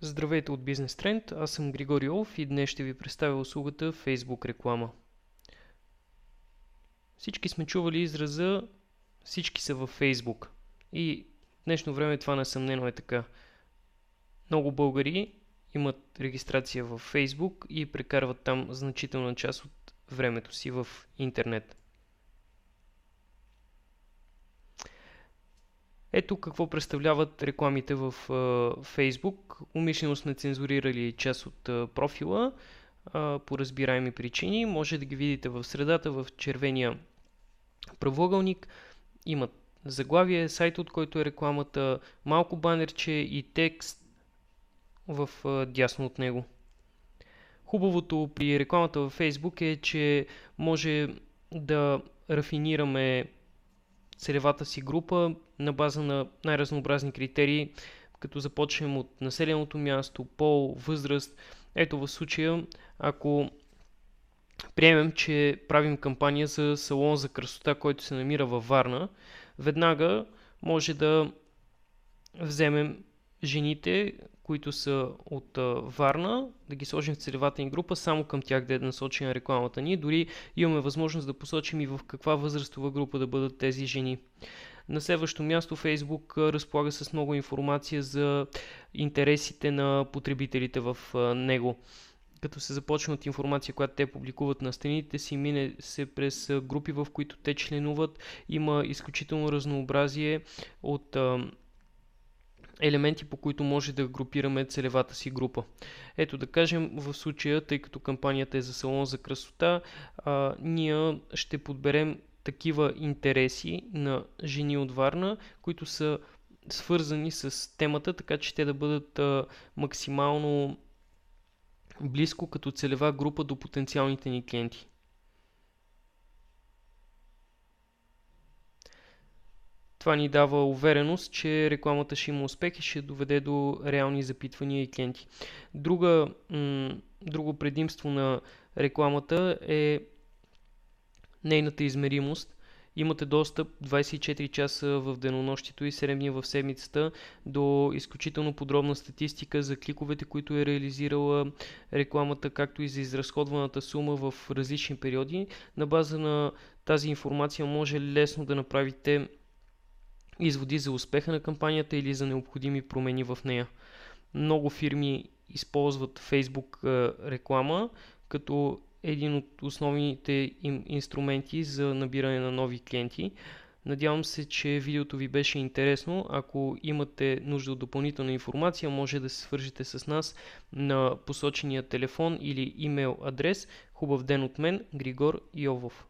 Здравейте от Бизнес Тренд, аз съм Григорий Олов и днес ще ви представя услугата Facebook реклама. Всички сме чували израза "всички са във Facebook" и в днешно време това несъмнено е така. Много българи имат регистрация в Facebook и прекарват там значителна част от времето си в интернет. Ето какво представляват рекламите в Facebook. Умишлено сме цензурирали част от профила по разбираеми причини. Може да ги видите в средата, в червения правоъгълник. Имат заглавие, сайт, от който е рекламата, малко банерче и текст в дясно от него. Хубавото при рекламата във Facebook е, че може да рафинираме целевата си група на база на най-разнообразни критерии, като започнем от населеното място, пол, възраст. Ето в случая, ако приемем, че правим кампания за салон за красота, който се намира във Варна, веднага може да вземем жените, които са от Варна, да ги сложим в целевата ни група, само към тях да е насочена рекламата ни. Дори имаме възможност да посочим и в каква възрастова група да бъдат тези жени. На следващо място Facebook разполага с много информация за интересите на потребителите в него. Като се започне от информация, която те публикуват на стените си, мине се през групи, в които те членуват. Има изключително разнообразие от елементи, по които може да групираме целевата си група. Ето да кажем, в случая, тъй като кампанията е за салон за красота, ние ще подберем такива интереси на жени от Варна, които са свързани с темата, така че те да бъдат максимално близко като целева група до потенциалните ни клиенти. Това ни дава увереност, че рекламата ще има успех и ще доведе до реални запитвания и клиенти. Друго предимство на рекламата е нейната измеримост. Имате достъп 24 часа в денонощието и 7 дни в седмицата до изключително подробна статистика за кликовете, които е реализирала рекламата, както и за изразходваната сума в различни периоди. На база на тази информация може лесно да направите изводи за успеха на кампанията или за необходими промени в нея. Много фирми използват Facebook реклама като един от основните им инструменти за набиране на нови клиенти. Надявам се, че видеото ви беше интересно. Ако имате нужда от допълнителна информация, може да се свържете с нас на посочения телефон или имейл адрес. Хубав ден от мен, Григор Йовов.